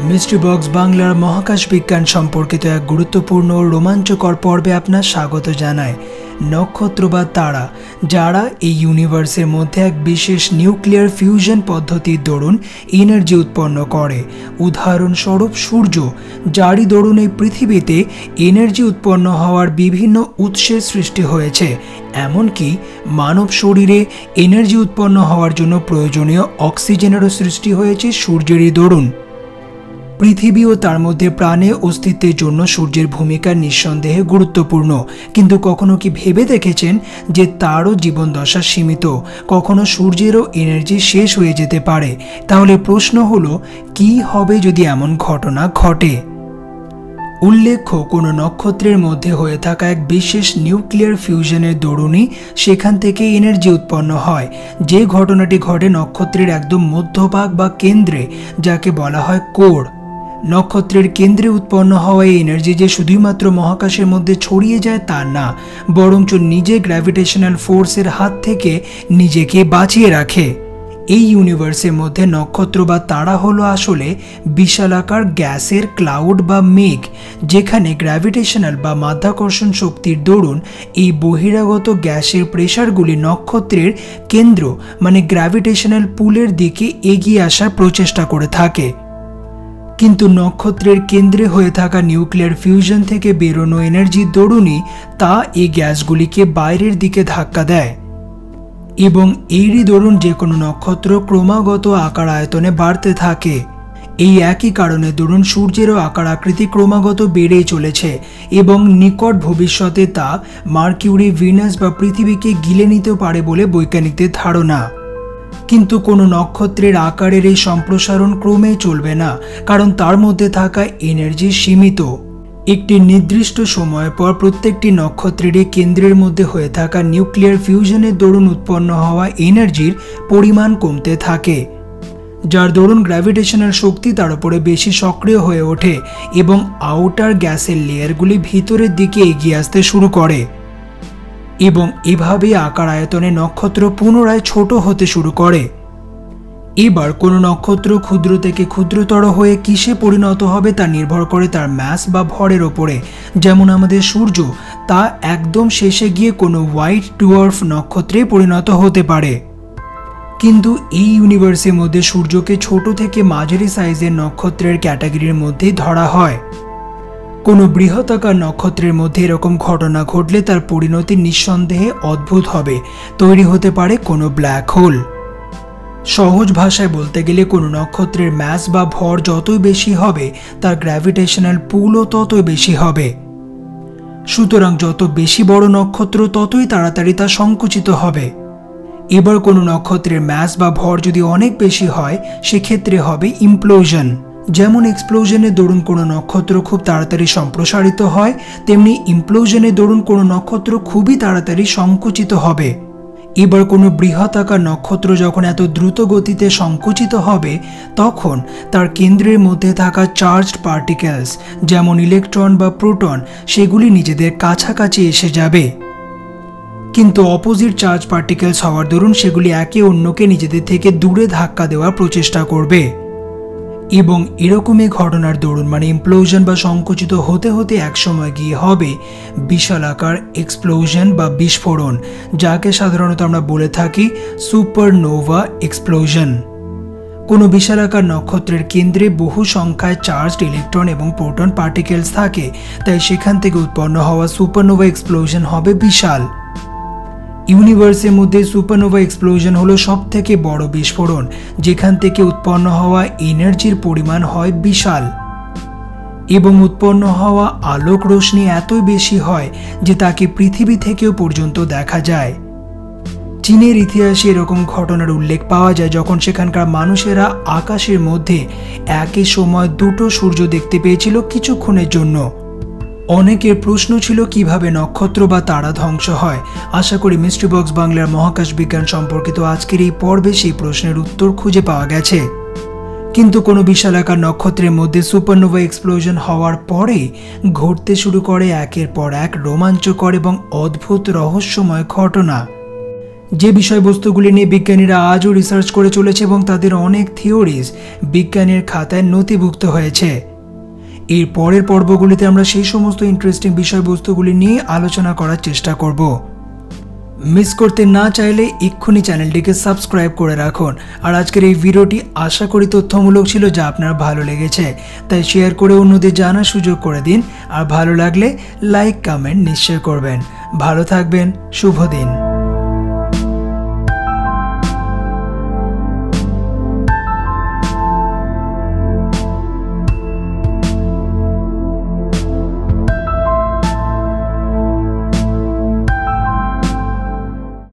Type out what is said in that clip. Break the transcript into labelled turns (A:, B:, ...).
A: Mystery box বাংলার মহাকাশ বিজ্ঞান সম্পর্কিত এক গুরুত্বপূর্ণ রোমাঞ্চকর পর্বে আপনার স্বাগত জানায়। নক্ষত্র বা তারা যারা এই ইউনিভার্সের মধ্যে এক বিশেষ নিউক্লিয়ার ফিউশন পদ্ধতির দরুন এনার্জি উৎপন্ন করে। উদাহরণস্বরূপ সূর্য, যারই দরুন এই পৃথিবীতে এনার্জি উৎপন্ন হওয়ার বিভিন্ন উৎসের সৃষ্টি হয়েছে। এমনকি মানব শরীরে এনার্জি উৎপন্ন হওয়ার জন্য প্রয়োজনীয় অক্সিজেনেরও সৃষ্টি হয়েছে সূর্যেরই দরুন। পৃথিবী ও তার মধ্যে প্রাণে অস্তিত্বের জন্য সূর্যের ভূমিকা নিঃসন্দেহে গুরুত্বপূর্ণ। কিন্তু কখনো কি ভেবে দেখেছেন যে তারও জীবনদশা সীমিত? কখনো সূর্যেরও এনার্জি শেষ হয়ে যেতে পারে। তাহলে প্রশ্ন হলো, কি হবে যদি এমন ঘটনা ঘটে? উল্লেখ্য, কোনো নক্ষত্রের মধ্যে হয়ে থাকা এক বিশেষ নিউক্লিয়ার ফিউশনের দরুনই সেখান থেকে এনার্জি উৎপন্ন হয়। যে ঘটনাটি ঘটে নক্ষত্রের একদম মধ্যভাগ বা কেন্দ্রে, যাকে বলা হয় কোর। নক্ষত্রের কেন্দ্রে উৎপন্ন হওয়া এই এনার্জি যে শুধুমাত্র মহাকাশের মধ্যে ছড়িয়ে যায় তা না, বরঞ্চ নিজে গ্র্যাভিটেশনাল ফোর্সের হাত থেকে নিজেকে বাঁচিয়ে রাখে। এই ইউনিভার্সের মধ্যে নক্ষত্র বা তারা হলো আসলে বিশালাকার গ্যাসের ক্লাউড বা মেঘ, যেখানে গ্র্যাভিটেশনাল বা মাধ্যাকর্ষণ শক্তির দরুন এই বহিরাগত গ্যাসের প্রেশারগুলি নক্ষত্রের কেন্দ্র মানে গ্র্যাভিটেশনাল পুলের দিকে এগিয়ে আসার প্রচেষ্টা করে থাকে। কিন্তু নক্ষত্রের কেন্দ্রে হয়ে থাকা নিউক্লিয়ার ফিউশন থেকে বেরোনো এনার্জির দরুনই তা এই গ্যাসগুলিকে বাইরের দিকে ধাক্কা দেয় এবং এরই দরুন যে কোনো নক্ষত্র ক্রমাগত আকার আয়তনে বাড়তে থাকে। এই একই কারণে দরুন সূর্যেরও আকার আকৃতি ক্রমাগত বেড়েই চলেছে এবং নিকট ভবিষ্যতে তা মার্কিউরি, ভিনাস বা পৃথিবীকে গিলে নিতে পারে বলে বৈজ্ঞানিকদের ধারণা। কিন্তু কোনো নক্ষত্রের আকারের এই সম্প্রসারণ ক্রমে চলবে না, কারণ তার মধ্যে থাকা এনার্জি সীমিত। একটি নির্দিষ্ট সময় পর প্রত্যেকটি নক্ষত্রেরই কেন্দ্রের মধ্যে হয়ে থাকা নিউক্লিয়ার ফিউশনের দরুন উৎপন্ন হওয়া এনার্জির পরিমাণ কমতে থাকে, যার দরুন গ্র্যাভিটেশনাল শক্তি তার উপরে বেশি সক্রিয় হয়ে ওঠে এবং আউটার গ্যাসের লেয়ারগুলি ভিতরের দিকে এগিয়ে আসতে শুরু করে এবং এভাবেই আকার আয়তনে নক্ষত্র পুনরায় ছোট হতে শুরু করে। এবার কোনো নক্ষত্র ক্ষুদ্র থেকে ক্ষুদ্রতর হয়ে কিসে পরিণত হবে তা নির্ভর করে তার ম্যাস বা ভরের ওপরে। যেমন আমাদের সূর্য, তা একদম শেষে গিয়ে কোনো হোয়াইট ডুয়ার্ফ নক্ষত্রে পরিণত হতে পারে। কিন্তু এই ইউনিভার্সের মধ্যে সূর্যকে ছোট থেকে মাঝারি সাইজের নক্ষত্রের ক্যাটাগরির মধ্যেই ধরা হয়। কোনো বৃহদাকার নক্ষত্রের মধ্যে এরকম ঘটনা ঘটলে তার পরিণতি নিঃসন্দেহে অদ্ভুত হবে। তৈরি হতে পারে কোনো ব্ল্যাক হোল। সহজ ভাষায় বলতে গেলে কোনো নক্ষত্রের ম্যাস বা ভর যতই বেশি হবে তার গ্র্যাভিটেশনাল পুলও ততই বেশি হবে। সুতরাং যত বেশি বড় নক্ষত্র ততই তাড়াতাড়ি তা সংকুচিত হবে। এবার কোনো নক্ষত্রের ম্যাস বা ভর যদি অনেক বেশি হয় সেক্ষেত্রে হবে ইমপ্লোশন। যেমন এক্সপ্লোশনের দরুন কোনো নক্ষত্র খুব তাড়াতাড়ি সম্প্রসারিত হয়, তেমনি ইমপ্লোশনের দরুন কোনো নক্ষত্র খুবই তাড়াতাড়ি সংকুচিত হবে। এবার কোনো বৃহদাকার নক্ষত্র যখন এত দ্রুত গতিতে সংকুচিত হবে তখন তার কেন্দ্রের মধ্যে থাকা চার্জড পার্টিকেলস যেমন ইলেকট্রন বা প্রোটন সেগুলি নিজেদের কাছাকাছি এসে যাবে। কিন্তু অপোজিট চার্জ পার্টিকেলস হওয়ার দরুন সেগুলি একে অন্যকে নিজেদের থেকে দূরে ধাক্কা দেওয়ার প্রচেষ্টা করবে এবং এরকমই ঘটনার দরুন মানে ইমপ্লোশন বা সংকুচিত হতে হতে একসময় গিয়ে হবে বিশালাকার এক্সপ্লোশন বা বিস্ফোরণ, যাকে সাধারণত আমরা বলে থাকি সুপারনোভা এক্সপ্লোশন। কোনো বিশালাকার নক্ষত্রের কেন্দ্রে বহু সংখ্যায় চার্জড ইলেকট্রন এবং প্রোটন পার্টিকেলস থাকে, তাই সেখান থেকে উৎপন্ন হওয়া সুপারনোভা এক্সপ্লোশন হবে বিশাল। ইউনিভার্সের মধ্যে সুপারনোভা এক্সপ্লোশন হলো সব থেকে বড় বিস্ফোরণ, যেখান থেকে উৎপন্ন হওয়া এনার্জির পরিমাণ হয় বিশাল এবং উৎপন্ন হওয়া আলোক রশ্মি এতই বেশি হয় যে তাকে পৃথিবী থেকেও পর্যন্ত দেখা যায়। চীনের ইতিহাসে এরকম ঘটনার উল্লেখ পাওয়া যায় যখন সেখানকার মানুষেরা আকাশের মধ্যে একই সময় দুটো সূর্য দেখতে পেয়েছিল কিছুক্ষণের জন্য। অনেকের প্রশ্ন ছিল কিভাবে নক্ষত্র বা তারা ধ্বংস হয়। আশা করি মিস্ট্রি বক্স বাংলার মহাকাশ বিজ্ঞান সম্পর্কিত আজকের এই পর্বে সেই প্রশ্নের উত্তর খুঁজে পাওয়া গেছে। কিন্তু কোনো বিশালাকার নক্ষত্রের মধ্যে সুপারনোভা এক্সপ্লোশন হওয়ার পরে ঘটতে শুরু করে একের পর এক রোমাঞ্চকর এবং অদ্ভুত রহস্যময় ঘটনা, যে বিষয়বস্তুগুলি নিয়ে বিজ্ঞানীরা আজও রিসার্চ করে চলেছে এবং তাদের অনেক থিওরিজ বিজ্ঞানের খাতায় নথিভুক্ত হয়েছে। এর পরের পর্বগুলিতে আমরা সেই সমস্ত ইন্টারেস্টিং বিষয়বস্তুগুলি নিয়ে আলোচনা করার চেষ্টা করব। মিস করতে না চাইলে এক্ষুনি চ্যানেলটিকে সাবস্ক্রাইব করে রাখুন। আর আজকের এই ভিডিওটি আশা করি তথ্যমূলক ছিল, যা আপনার ভালো লেগেছে, তাই শেয়ার করে অন্যদের জানার সুযোগ করে দিন। আর ভালো লাগলে লাইক কমেন্ট নিশ্চয় করবেন। ভালো থাকবেন, শুভ দিন।